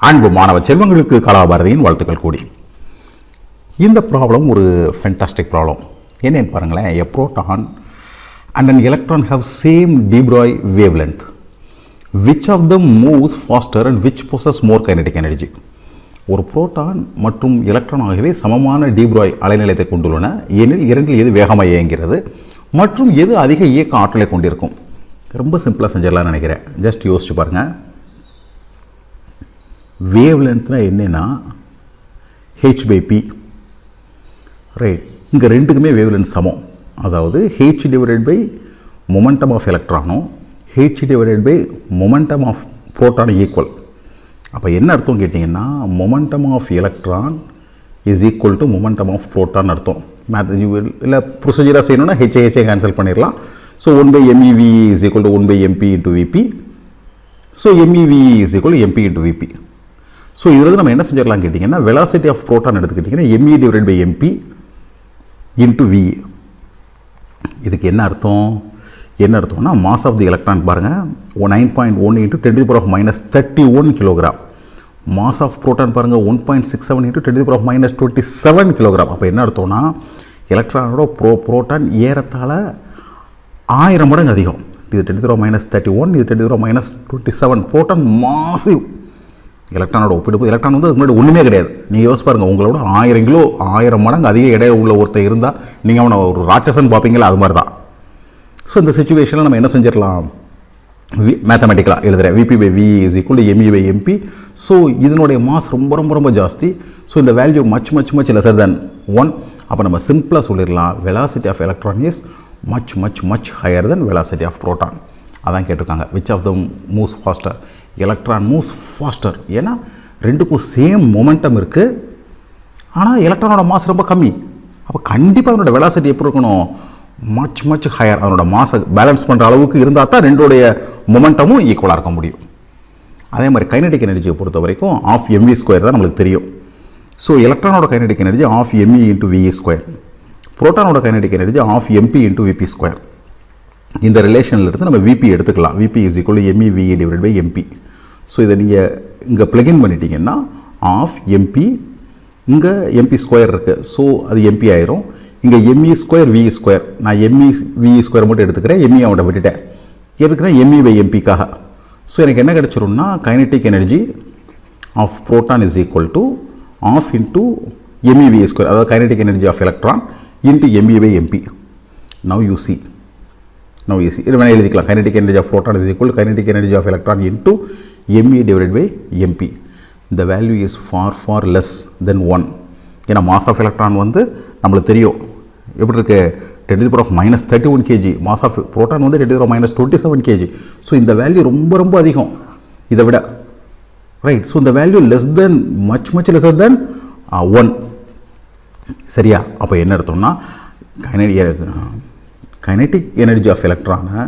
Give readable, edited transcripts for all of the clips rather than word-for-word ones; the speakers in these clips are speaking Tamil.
அன்பு மாணவ செல்வங்களுக்கு கலாபாரதியின் வாழ்த்துக்கள் கூடி. இந்த ப்ராப்ளம் ஒரு ஃபென்டாஸ்டிக் ப்ராப்ளம். என்னன்னு பாருங்களேன். A proton and an electron have same de Broglie wavelength. Which of them moves faster and which possesses more kinetic energy? ஒரு புரோட்டான் மற்றும் எலக்ட்ரான் ஆகியவை சமமான de Broglie அலைநிலையத்தை கொண்டுள்ளன. எனில் இரண்டில் எது வேகமாக இயங்குகிறது மற்றும் எது அதிக இயக்க ஆற்றலை கொண்டிருக்கும்? ரொம்ப சிம்பிளாக செஞ்சிடலாம்னு நினைக்கிறேன். ஜஸ்ட் யோசிச்சு பாருங்கள். வேவ் லென்த்னா என்னென்னா h/p, ரைட். இங்கே ரெண்டுக்குமே வேவ் லென்த் சமம். அதாவது h divided by momentum of எலக்ட்ரானும் h divided by momentum of புரோட்டானும் ஈக்குவல். அப்போ என்ன அர்த்தம் கேட்டிங்கன்னா, momentum of electron is equal to momentum of proton அர்த்தம். இல்லை ப்ரொசீஜராக செய்யணும்னா ஹெச்ஐ கேன்சல் பண்ணிடலாம். So 1/mev is equal to 1/mp into v p. So mev is equal to mp into v p. So இதில் நம்ம என்ன செஞ்சிடலாம் கேட்டிங்கன்னா, வெலாசிட்டி ஆஃப் புரோட்டான் எடுத்துக்கிட்டிங்கன்னா me divide by mp into v. இதுக்கு என்ன அர்த்தம்னா மாஸ் ஆஃப் தி எலக்ட்ரான் பாருங்கள் 9.1 into 10⁻−31 kilogram. Mass of proton பாருங்கள் 1.67 இன்ட்டு 10⁻27 கிலோகிராம். அப்போ என்ன அர்த்தம்னா, எலக்ட்ரானோட புரோட்டான் ஏறத்தாழ 1000 மடங்கு அதிகம். இது 10⁻31, இது 10⁻27. Proton massive. எலக்ட்ரானோட ஒப்பிடும்போது எலக்ட்ரான் வந்து அதுக்கு முன்னாடி ஒன்றுமே கிடையாது. நீங்கள் யோசிச்சு பாருங்கள், உங்களோட 1000 கிலோ 1000 மடங்கு அதிக எடை உள்ள ஒருத்தர் இருந்தால் நீங்கள் அவனை ஒரு ராட்சசன் பார்ப்பீங்களா, அது மாதிரி தான். ஸோ இந்த சுச்சுவேஷனில் நம்ம என்ன செஞ்சிடலாம், மேத்தமெட்டிக்கலாக எழுதுகிறேன். VP/V is equal to me/mp. So இதனுடைய மாஸ் ரொம்ப ரொம்ப ரொம்ப ஜாஸ்தி. ஸோ இந்த வேல்யூ மச் லெசர் தென் 1. அப்போ நம்ம சிம்பிளாக சொல்லிடலாம், velocity of electron is much higher than velocity of proton. அதான் கேட்டிருக்காங்க. Which of them moves faster? Electron moves faster. ஏன்னா ரெண்டுக்கும் சேம் மொமெண்டம் இருக்குது, ஆனால் எலக்ட்ரானோட மாஸ் ரொம்ப கம்மி. அப்போ கண்டிப்பாக அதனோட வெலாசிட்டி எப்படி இருக்கணும், மச் ஹையர். அதனோட மாஸை பேலன்ஸ் பண்ணுற அளவுக்கு இருந்தால் தான் ரெண்டுடைய மொமெண்டமும் ஈக்குவலாக இருக்க முடியும். அதே மாதிரி கைனடிக் எனர்ஜியை பொறுத்த வரைக்கும் ½ mv² தான் நம்மளுக்கு தெரியும். ஸோ எலக்ட்ரானோட kinetic energy ½ me into ve². புரோட்டானோட kinetic energy ½ mp into vp². இந்த ரிலேஷன்லேருந்து நம்ம விபி எடுத்துக்கலாம். V p is equal to mev divide by mp. So இதை நீங்கள் இங்கே ப்ளகின் பண்ணிட்டீங்கன்னா ½ mp, இங்கே mp² இருக்குது. ஸோ அது mp ஆயிரும். இங்கே me² ve². நான் me/ve² மட்டும் எடுத்துக்கிறேன், me அவனை விட்டுட்டேன். எடுத்துக்கிறேன் me/mp-க்காக. ஸோ எனக்கு என்ன கிடச்சிரும்னா, kinetic energy of proton is equal to ½ into me/ve². அதாவது kinetic energy of electron into me/mp. Now you see இது வேணால் எழுதிக்கலாம். Kinetic energy of proton is equal kinetic energy of electron into me divide by mp. இந்த value is far less than 1. ஏன்னா மாஸ் ஆஃப் எலக்ட்ரான் வந்து நம்மளுக்கு தெரியும் எப்படி இருக்கு, 10⁻31 kg. மாஸ் ஆஃப் புரோட்டான் வந்து 10⁻27 kg. ஸோ இந்த வேல்யூ ரொம்ப அதிகம் இதை விட, ரைட். ஸோ இந்த value less than much lesser தென் 1. சரியா? அப்போ என்ன எடுத்தோம்னா, கைனடிக் எனர்ஜி ஆஃப் எலக்ட்ரானை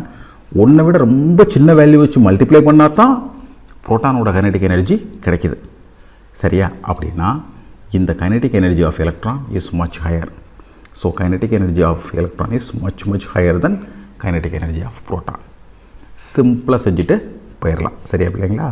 1 விட ரொம்ப சின்ன வேல்யூ வச்சு மல்டிப்ளை பண்ணால் தான் புரோட்டானோட கைனடிக் எனர்ஜி கிடைக்கிது. சரியா? அப்படின்னா இந்த kinetic energy of electron is much higher. So kinetic energy of electron is much higher than kinetic energy of proton. சிம்பிளாக செஞ்சுட்டு போயிடலாம். சரியா பிள்ளைங்களா?